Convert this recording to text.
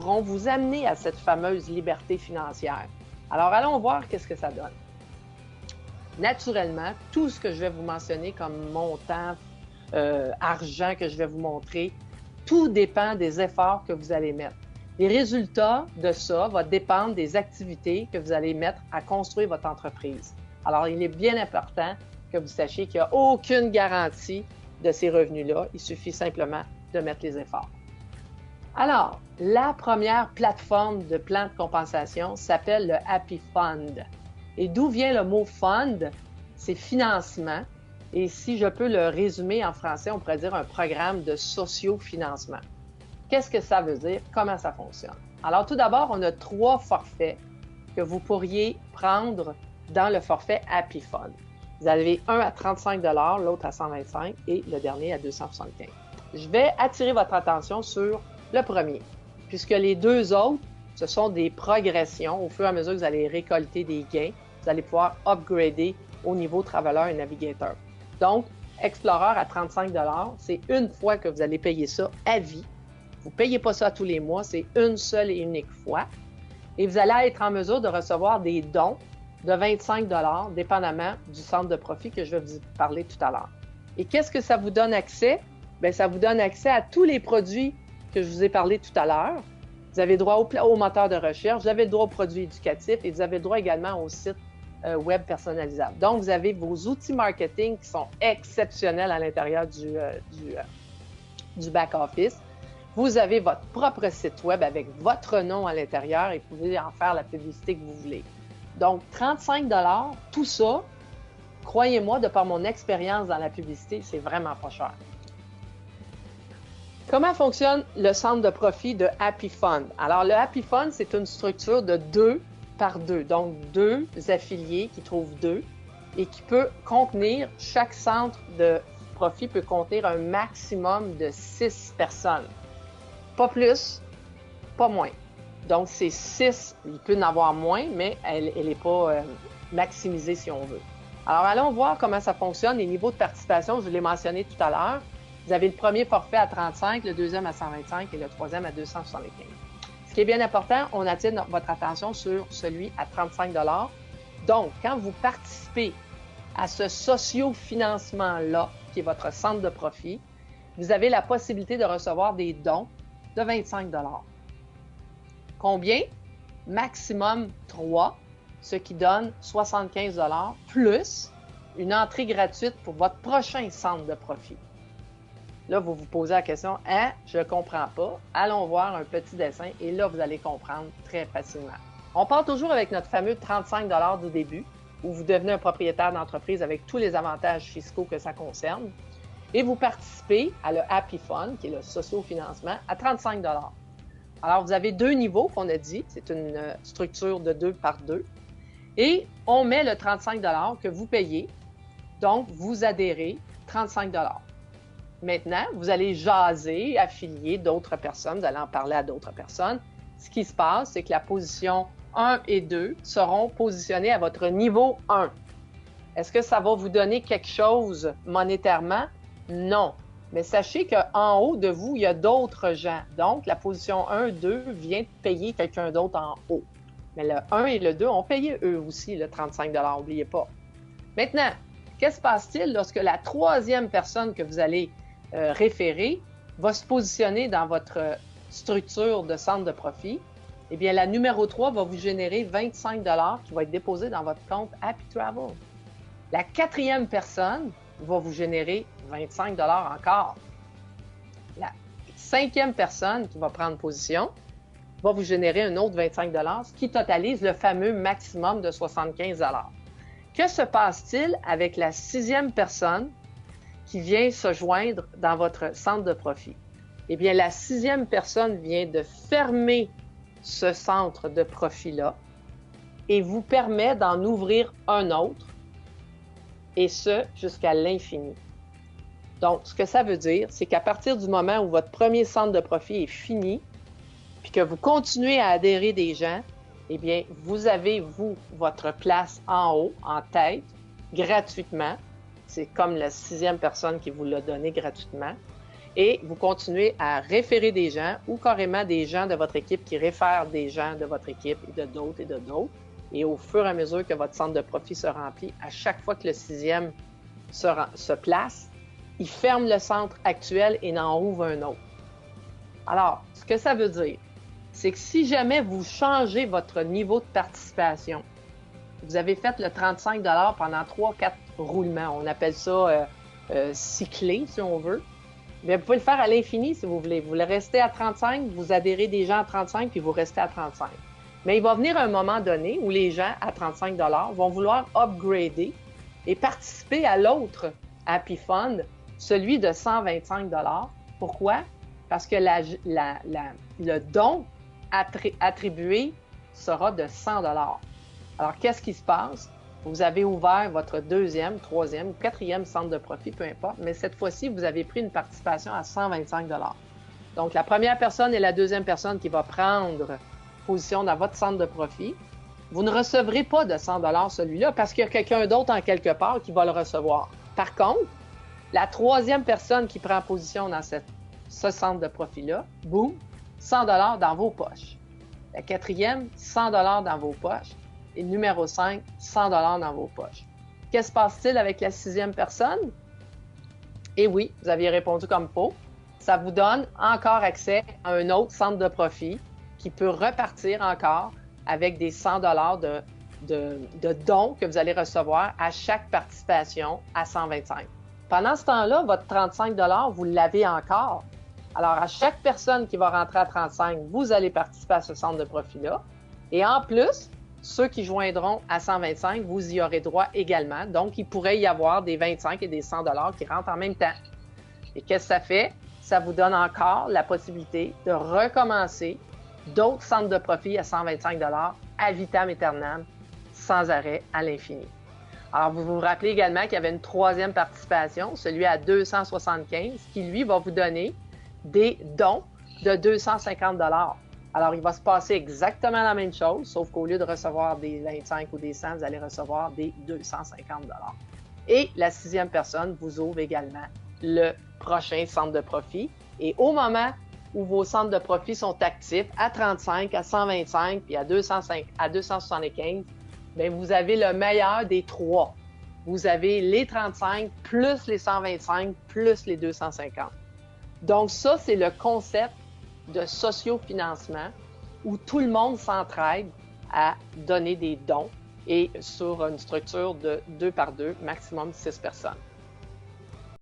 pourront vous amener à cette fameuse liberté financière. Alors, allons voir qu'est-ce que ça donne. Naturellement, tout ce que je vais vous mentionner comme montant, argent que je vais vous montrer, tout dépend des efforts que vous allez mettre. Les résultats de ça vont dépendre des activités que vous allez mettre à construire votre entreprise. Alors, il est bien important que vous sachiez qu'il n'y a aucune garantie de ces revenus-là. Il suffit simplement de mettre les efforts. Alors, la première plateforme de plan de compensation s'appelle le Happy Fund. Et d'où vient le mot fund? C'est financement. Et si je peux le résumer en français, on pourrait dire un programme de socio-financement. Qu'est-ce que ça veut dire? Comment ça fonctionne? Alors, tout d'abord, on a 3 forfaits que vous pourriez prendre dans le forfait Happy Fund. Vous avez un à 35 $, l'autre à 125 et le dernier à 275. Je vais attirer votre attention sur le premier, puisque les 2 autres, ce sont des progressions. Au fur et à mesure que vous allez récolter des gains, vous allez pouvoir upgrader au niveau travailleur et navigateur. Donc, Explorer à 35 $, c'est une fois que vous allez payer ça à vie. Vous ne payez pas ça tous les mois, c'est une seule et unique fois. Et vous allez être en mesure de recevoir des dons de 25 $, dépendamment du centre de profit que je vais vous parler tout à l'heure. Et qu'est-ce que ça vous donne accès? Bien, ça vous donne accès à tous les produits que je vous ai parlé tout à l'heure. Vous avez droit au moteur de recherche, vous avez le droit aux produits éducatifs et vous avez le droit également au site web personnalisable. Donc, vous avez vos outils marketing qui sont exceptionnels à l'intérieur du back-office. Vous avez votre propre site web avec votre nom à l'intérieur et vous pouvez en faire la publicité que vous voulez. Donc, 35 $, tout ça, croyez-moi, de par mon expérience dans la publicité, c'est vraiment pas cher. Comment fonctionne le centre de profit de Happy Fund? Alors, le Happy Fund, c'est une structure de 2 par 2, donc 2 affiliés qui trouvent 2 et qui peut contenir, chaque centre de profit peut contenir un maximum de 6 personnes. Pas plus, pas moins. Donc, c'est 6, il peut en avoir moins, mais elle n'est pas maximisée si on veut. Alors, allons voir comment ça fonctionne. Les niveaux de participation, je l'ai mentionné tout à l'heure. Vous avez le premier forfait à 35, le deuxième à 125 et le troisième à 275. Ce qui est bien important, on attire votre attention sur celui à 35 $. Donc, quand vous participez à ce socio-financement-là, qui est votre centre de profit, vous avez la possibilité de recevoir des dons de 25 $. Combien? Maximum 3, ce qui donne 75 $ plus une entrée gratuite pour votre prochain centre de profit. Là, vous vous posez la question, « Hein, je ne comprends pas. » Allons voir un petit dessin et là, vous allez comprendre très facilement. On part toujours avec notre fameux 35 $ du début, où vous devenez un propriétaire d'entreprise avec tous les avantages fiscaux que ça concerne. Et vous participez à le Happy Fund, qui est le socio-financement, à 35 $. Alors, vous avez 2 niveaux qu'on a dit. C'est une structure de 2 par 2. Et on met le 35 $ que vous payez. Donc, vous adhérez 35 $. Maintenant, vous allez jaser, affilier d'autres personnes, vous allez en parler à d'autres personnes. Ce qui se passe, c'est que la position 1 et 2 seront positionnées à votre niveau 1. Est-ce que ça va vous donner quelque chose monétairement? Non. Mais sachez qu'en haut de vous, il y a d'autres gens. Donc, la position 1, 2 vient de payer quelqu'un d'autre en haut. Mais le 1 et le 2 ont payé eux aussi le 35 $, n'oubliez pas. Maintenant, qu'est-ce qui se passe-t-il lorsque la troisième personne que vous allez référer va se positionner dans votre structure de centre de profit? Eh bien, la numéro 3 va vous générer 25 $ qui va être déposé dans votre compte Happy Travel. La quatrième personne va vous générer 25 $ encore. La cinquième personne qui va prendre position va vous générer un autre 25 $, ce qui totalise le fameux maximum de 75 $. Que se passe-t-il avec la sixième personne qui vient se joindre dans votre centre de profit? Eh bien, la sixième personne vient de fermer ce centre de profit-là et vous permet d'en ouvrir un autre, et ce, jusqu'à l'infini. Donc, ce que ça veut dire, c'est qu'à partir du moment où votre premier centre de profit est fini, puis que vous continuez à adhérer des gens, eh bien, vous avez, vous, votre place en haut, en tête, gratuitement. C'est comme la sixième personne qui vous l'a donné gratuitement. Et vous continuez à référer des gens ou carrément des gens de votre équipe qui réfèrent des gens de votre équipe et de d'autres et de d'autres. Et au fur et à mesure que votre centre de profit se remplit, à chaque fois que le 6e se place, il ferme le centre actuel et n'en ouvre un autre. Alors, ce que ça veut dire, c'est que si jamais vous changez votre niveau de participation, vous avez fait le 35 $ pendant 3-4 roulements, on appelle ça cyclé si on veut, mais vous pouvez le faire à l'infini si vous voulez. Vous le restez à 35, vous adhérez des gens à 35 puis vous restez à 35. Mais il va venir un moment donné où les gens à 35 $ vont vouloir upgrader et participer à l'autre Happy Fund, celui de 125 $. Pourquoi? Parce que le don attribué sera de 100 $. Alors, qu'est-ce qui se passe? Vous avez ouvert votre 2e, 3e ou 4e centre de profit, peu importe, mais cette fois-ci, vous avez pris une participation à 125 $. Donc, la première personne et la deuxième personne qui va prendre position dans votre centre de profit, vous ne recevrez pas de 100 $ celui-là parce qu'il y a quelqu'un d'autre en quelque part qui va le recevoir. Par contre, la troisième personne qui prend position dans ce centre de profit-là, boum, 100 $ dans vos poches. La quatrième, 100 $ dans vos poches. Et numéro 5, 100 $ dans vos poches. Qu'est-ce qui se passe-t-il avec la 6e personne? Eh oui, vous aviez répondu comme faux. Ça vous donne encore accès à un autre centre de profit qui peut repartir encore avec des 100 $ de dons que vous allez recevoir à chaque participation à 125. Pendant ce temps-là, votre 35 $, vous l'avez encore. Alors, à chaque personne qui va rentrer à 35, vous allez participer à ce centre de profit-là. Et en plus, ceux qui joindront à 125, vous y aurez droit également. Donc, il pourrait y avoir des 25 et des 100 $ qui rentrent en même temps. Et qu'est-ce que ça fait? Ça vous donne encore la possibilité de recommencer d'autres centres de profit à 125 $ à vitam aeternam, sans arrêt, à l'infini. Alors, vous vous rappelez également qu'il y avait une 3e participation, celui à 275, qui, lui, va vous donner des dons de 250 $. Alors, il va se passer exactement la même chose, sauf qu'au lieu de recevoir des 25 ou des 100, vous allez recevoir des 250 $. Et la 6e personne vous ouvre également le prochain centre de profit. Et au moment où vos centres de profit sont actifs, à 35, à 125 puis à 275, bien, vous avez le meilleur des trois. Vous avez les 35 plus les 125 plus les 250. Donc ça, c'est le concept de sociofinancement où tout le monde s'entraide à donner des dons et sur une structure de 2 par 2, maximum 6 personnes.